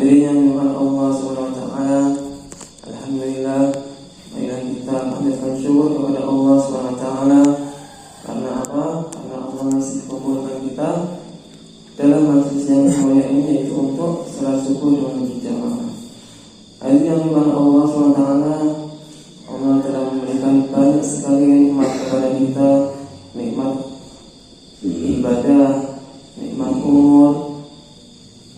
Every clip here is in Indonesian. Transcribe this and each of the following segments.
Hadirin yang dimuliakan Allah Subhanahu wa taala, alhamdulillah marilah kita panjatkan syukur kepada Allah Subhanahu wa taala. Karena apa? Karena Allah masih kumpulkan kita dalam majelis yang mulia ini, yaitu untuk salat subuh dengan berjamaah. Hadirin yang dimuliakan Allah Subhanahu wa taala, Allah telah memberikan banyak sekali nikmat kepada kita, nikmat ibadah, nikmat umur,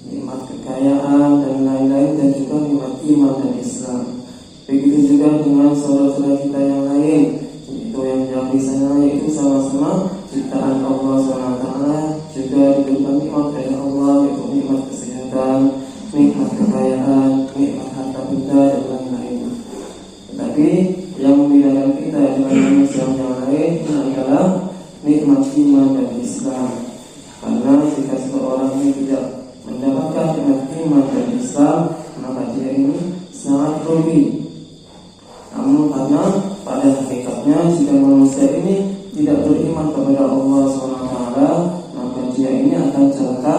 nikmat kekayaan dan lain-lain, dan juga nikmat iman dan Islam. Begitu juga dengan saudara-saudara kita yang lain, itu yang jauh di sana, yaitu sama-sama ciptaan Allah SWT, juga diberikan nikmat dari Allah, yaitu nikmat kesehatan, nikmat kekayaan, nikmat harta benda dan lain-lain. Tetapi yang membedakan kita dengan manusia yang lain adalah nikmat iman dan Islam. Karena jika seseorang ini tidak mendapatkan nikmat iman dan Islam, maka dia ini sangat rugi. Namun karena pada hakikatnya jika manusia ini tidak beriman kepada Allah SWT, maka dia ini akan celaka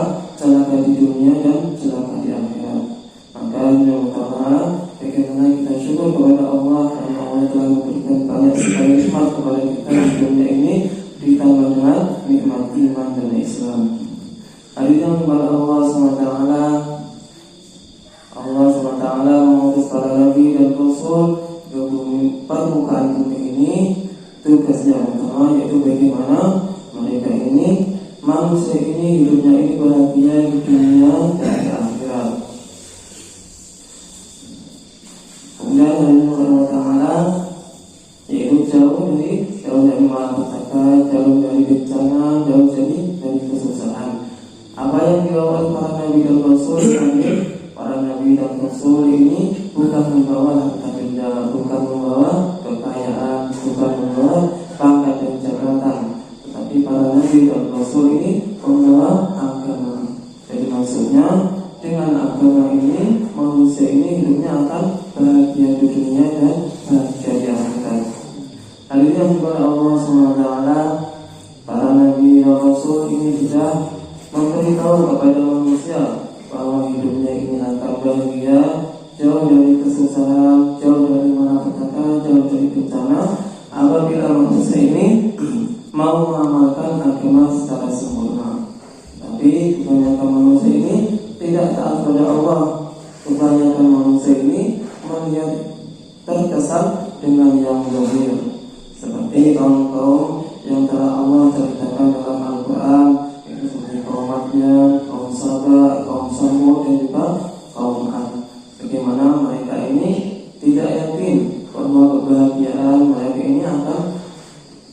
di dunia dan celaka di akhirat. Maka yang pertama, bagaimana kita syukur kepada Allah karena Allah telah memberikan banyak sekali nikmat kepada kita di dunia ini, ditambah dengan nikmat iman dan Islam. Hadirin kepada Allah SWT, Allah SWT mengutus para nabi dan rasul ke bumi, permukaan bumi ini. Tugasnya pertama yaitu bagaimana mereka ini, manusia ini, hidupnya ini bahagia di dunia dan di akhirat. Kemudian Allah SWT yaitu jauh dari malapetaka, jauh dari bencana, jauh dari kesusahan. Apa yang dibawa oleh para nabi dan rasul ini, para nabi dan rasul ini bukan membawa harta benda, bukan membawa kekayaan, bukan membawa pangkat dan jabatan, tetapi para nabi dan rasul ini membawa agama. Jadi maksudnya dengan agama ini manusia ini hidupnya akan bahagia di dunia dan bahagia di akhirat. Hal ini yang dibawa Allah SWT, para nabi dan rasul ini sudah memberitahu kepada manusia bahwa hidupnya ini akan bahagia, jauh dari kesusahan, jauh dari malapetaka, jauh dari bencana, apabila manusia ini mau mengamalkan agama secara sempurna. Tapi kebanyakan manusia ini tidak taat kepada Allah. Kebanyakan manusia ini melihat terkesan dengan yang zahir, seperti kaum-kaum yang telah Allah ceritakan dalam Al-Quran, seperti kaum Madian, kaum Saba, kaum Samud, dan juga kaum Ad. Bagaimana mereka ini tidak yakin bahwa kebahagiaan mereka ini akan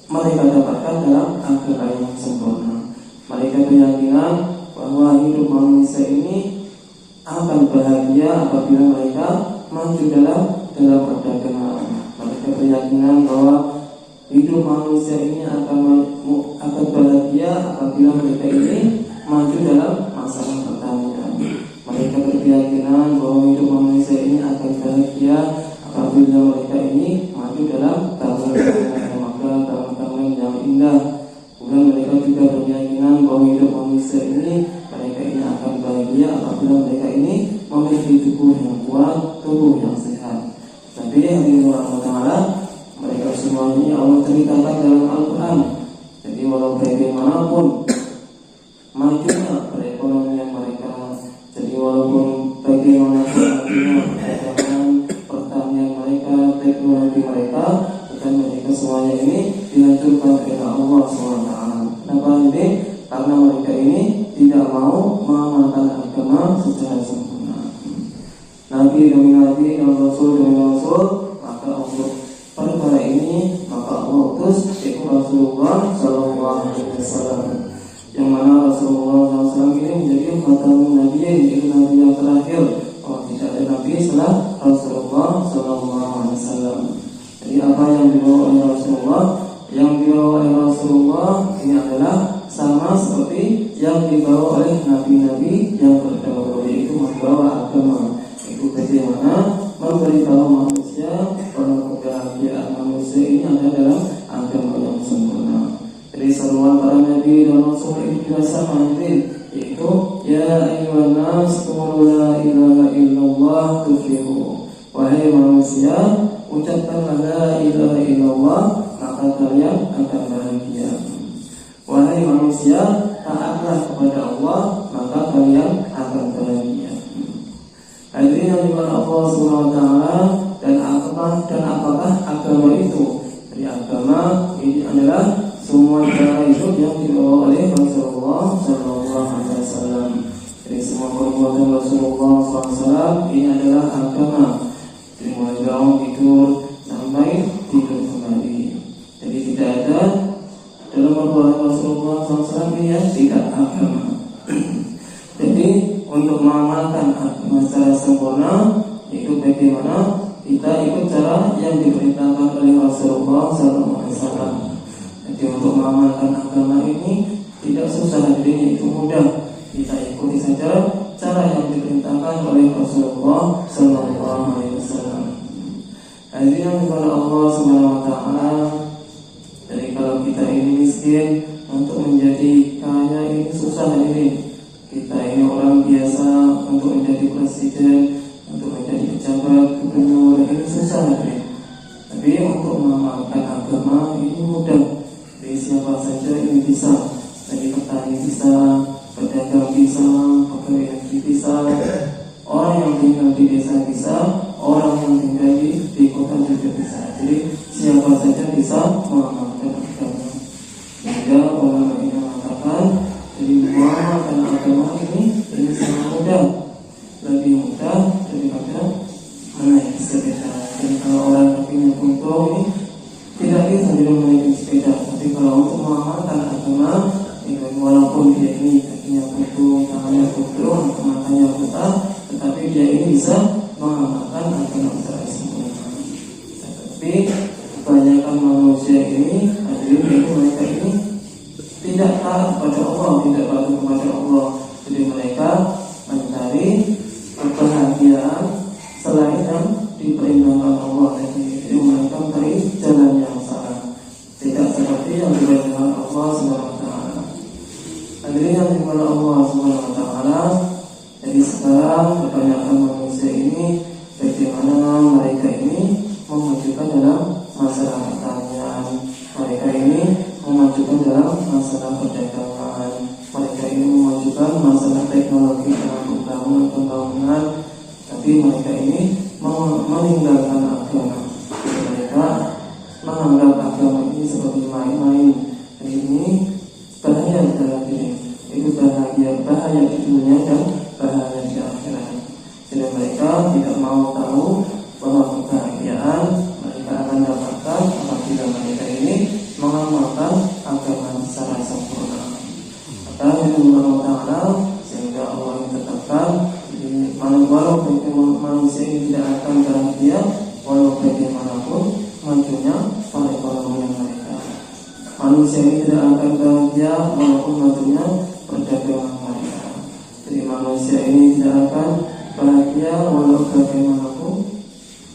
mereka dapatkan dalam agama yang sempurna. Mereka berkeyakinan bahwa hidup manusia ini akan bahagia apabila mereka maju dalam perdagangan. Mereka berkeyakinan bahwa hidup manusia ini akan bahagia apabila mereka ini maju dalam masalah pertanian. Mereka berkeyakinan bahwa hidup manusia ini akan bahagia apabila mereka ini maju dalam taman yang indah. Kemudian mereka juga berkeyakinan bahwa hidup manusia ini mereka ini akan bahagia apabila mereka ini memiliki tubuh yang kuat, tubuh yang sehat. Tapi yang Allah Ta'ala, mereka semua ini Allah ceritakan dalam Al-Quran. Jadi walau bagaimanapun majunya perekonomian mereka, jadi walaupun bagaimanapun majunya pertanian mereka, teknologi mereka, dan mereka semuanya ini dihancurkan oleh Allah SWT. Kenapa ini? Karena mereka ini tidak mau mengamalkan agama secara sempurna. Nabi demi nabi dan rasul demi rasul, maka untuk perkara ini maka Allah utus yaitu Rasulullah SAW, yang mana Rasulullah SAW ini menjadi khatamun nabiyyin, yaitu nabi yang terakhir. Tidak ada nabi setelah Rasulullah SAW. Jadi apa yang dibawa oleh Rasulullah, yang dibawa oleh Rasulullah ini adalah sama seperti yang dibawa oleh nabi-nabi yang terdahulu, yaitu membawa agama, yaitu bagaimana memberitahu manusia bahwa kebahagiaan manusia ini ada dalam agama yang sempurna. Jadi seruan para nabi dan rasul itu juga sama, yaitu ya ayyuhan nas qulu la ilaha illallah tuflihu. Wahai manusia, ucapkanlah la ilaha illallah, maka kalian akan bahagia. Wahai manusia, taatlah kepada Allah, maka kalian akan bahagia. Hadirin yang dimana Allah Subhanahu wa taala, dan apakah agama itu? Dari agama ini adalah semua cara hidup yang dibawa oleh Rasulullah sallallahu alaihi wasallam. Dari semua perbuatan Rasulullah sallallahu alaihi wasallam ini adalah agama. Dari mulai bangun tidur sampai tidur kembali. Jadi tidak ada dalam perbuatan Rasulullah SAW ini ya tidak agama. Jadi untuk mengamalkan agama secara sempurna itu bagaimana kita ikut cara yang diperintahkan oleh Rasulullah SAW. Jadi untuk mengamalkan agama ini tidak susah, jadi itu mudah. Kita ikuti saja cara yang diperintahkan oleh Rasulullah SAW. Hadirin yang dimuliakan Allah Subhanahu wa taala, jadi kalau kita ini miskin, untuk menjadi kaya ini susah ini. Kita ini orang biasa, untuk menjadi presiden, untuk menjadi pejabat, gubernur, ini susah ini. Tapi untuk mengamalkan agama ini mudah. Jadi siapa saja ini bisa. Jadi petani bisa, pedagang bisa, pegawai negeri bisa, orang yang tinggal di desa bisa, orang yang tinggal di kota juga bisa. Jadi siapa saja bisa mengamalkan agama. Sehingga ulama ini mengatakan, jadi mengamalkan agama ini sangat mudah, lebih mudah daripada menaik sepeda. Jadi kalau orang kakinya buntung ini tidak bisa jadi menaik sepeda. Tapi kalau untuk mengamalkan agama, walaupun dia ini kakinya buntung, tangannya buntung, matanya buta, tetapi dia ini bisa mengamalkan agama secara sempurna. Tetapi kebanyakan manusia ini, hadirin, mereka ini tidak taat kepada Allah, tidak patuh kepada Allah. Jadi mereka mencari kebahagiaan selain yang diperintahkan Allah. Jadi mereka mencari jalan yang salah, tidak seperti yang diperintahkan Allah Subhanahu wa taala. Hadirin yang dimuliakan Allah Subhanahu wa taala, jadi sekarang kebanyakan manusia ini bagaimana mereka ini memajukan dalam masalah pertanian, mereka ini memajukan dalam masalah perdagangan, mereka ini memajukan masalah teknologi dalam pembangunan, tapi mereka ini meninggalkan agama. Mereka menganggap agama ini seperti main-main. Ini bahaya dalam diri. Itu bahaya di dunia dan bahaya di akhirat. Jadi mereka tidak mau tahu bahwa kebahagiaan mereka akan dapatkan apabila mereka ini mengamalkan agama secara sempurna. Maka Allah Ta'ala, sehingga Allah menetapkan walau manusia ini tidak akan bahagia walau bagaimanapun majunya perekonomian mereka. Manusia ini tidak akan bahagia walaupun majunya perdagangan mereka. Jadi manusia ini tidak akan bahagia walau bagaimanapun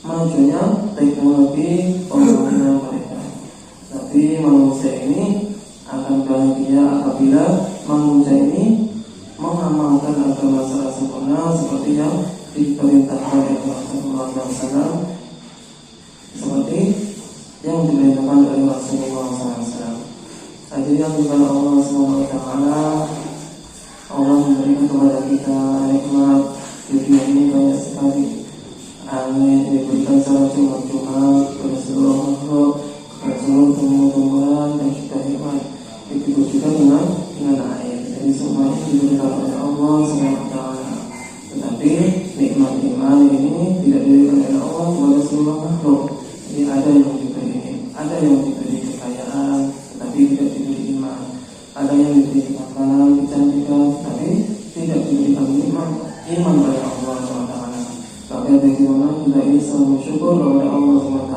majunya teknologi pembangunan mereka. Tapi manusia ini akan bahagia apabila manusia ini mengamalkan agama secara sempurna seperti yang diperintahkan oleh Rasulullah SAW, seperti yang diperintahkan oleh Rasulullah SAW. Hadirin yang dimuliakan Allah SWT, Allah memberikan kepada kita nikmat dunia ini banyak sekali. Angin diberikan secara cuma-cuma kepada seluruh makhluk, kepada seluruh tumbuh-tumbuhan dan juga hewan. Begitu juga dengan air. Jadi semuanya diberikan oleh Allah SWT. Tetapi nikmat iman ini tidak diberikan oleh Allah kepada seluruh makhluk. Jadi ada yang diberi kekayaan, tetapi tidak diberi iman. Ada yang diberi makanan, kecantikan, tetapi tidak diberikan iman oleh Allah SWT. Maka bagaimana kita ini selalu bersyukur kepada Allah SWT,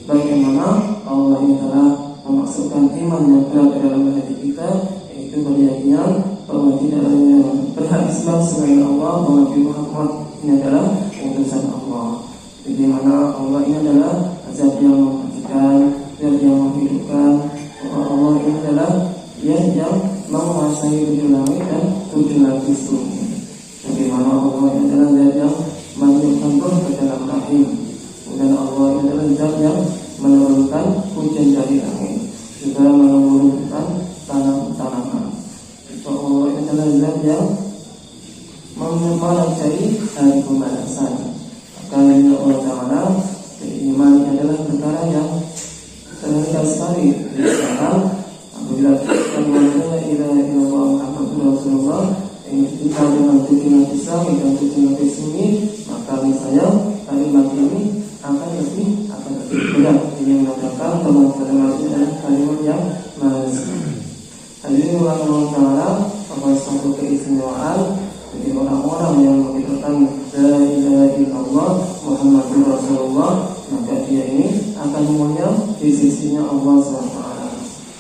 bagaimana Allah ini telah memasukkan iman yang berat ke dalam hati kita, yaitu keyakinan bahwa tidak ada yang berhak disembah selain Allah, bahwa Muhammad ini adalah utusan Allah. Jadi mana Allah ini adalah zat yang mematikan, zat yang menghidupkan. Allah ini adalah yang menguasai 7 langit dan 7 lapis bumi. Bagaimana bahwa Allah adalah zat yang menyembuh ke dalam rahim, dan Allah adalah zat yang menurunkan hujan dari langit, juga menurunkan tanaman. Allah adalah zat yang memercayai hari pembalasan. Karena Allah Ta'ala, iman adalah perkara yang terhadap sekali. Sekarang apabila kita mengatakan la ilaha illallah Muhammadur Rasulullah, kita dengan tujuan Islam dan tujuan Islam, maka misalnya kalimat ini akan lebih berat. Ini mengatakan kalimat ini adalah kalimat yang manis. Hadirin Allah Ta'ala, bahwa suatu keistimewaan bagi orang-orang yang mengatakan la ilaha illallah Muhammadur Rasulullah, maka dia ini akan mulia di sisinya Allah SWT.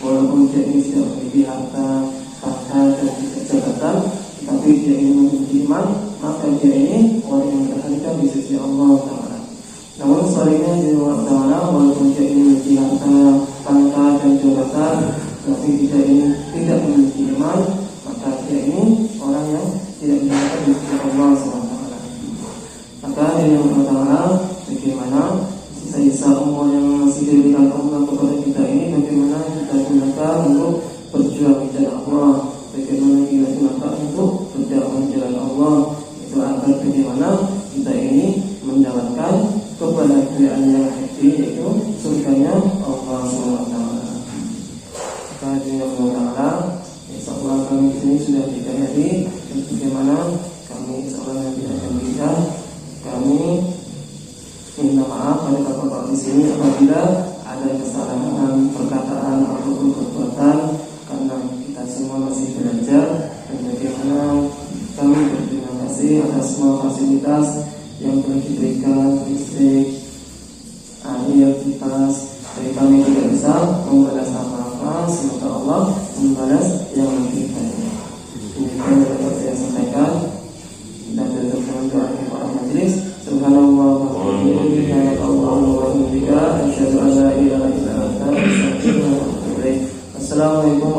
Walaupun dia ini tidak memiliki harta, tahta dan jabatan, tapi dia ini memiliki iman, maka dia ini orang yang berharga di sisi Allah SWT. Namun sebaliknya di Allah SWT, walaupun dia ini memiliki harta, tahta dan jabatan, tapi dia ini tidak memiliki iman, maka dia ini orang yang tidak berharga di sisi Allah SWT. Maka dengan Allah Ta'ala, bagaimana sisa-sisa umur yang masih diberikan Allah kepada kita ini, bagaimana kita gunakan untuk berjuang di jalan Allah, bagaimana kita gunakan untuk berdakwah di jalan Allah, itu agar bagaimana kita ini mendapatkan kebahagiaan yang hakiki, yaitu surganya Allah SWT. Maka dengan Allah Ta'ala, insyaallah kami di sini sudah 3 hari, dan bagaimana kami insyaallah nanti akan bisa kami minta maaf pada bapak-bapak di sini apabila ada kesalahan perkataan ataupun perbuatan, karena kita semua masih belajar. Dan bagaimana kami berterima kasih atas semua fasilitas yang telah diberikan, listrik, air, kipas. Jadi kami tidak bisa membalas apa-apa, semoga Allah membalas yang lebih baik. Demikian dapat saya sampaikan, dan tutup dengan doa para majelis. Subhanallah wa bihamdihi, Allahu akbar, asyhadu an la ilaha illa anta, astaghfiruka wa atubu ilaik. Assalamualaikum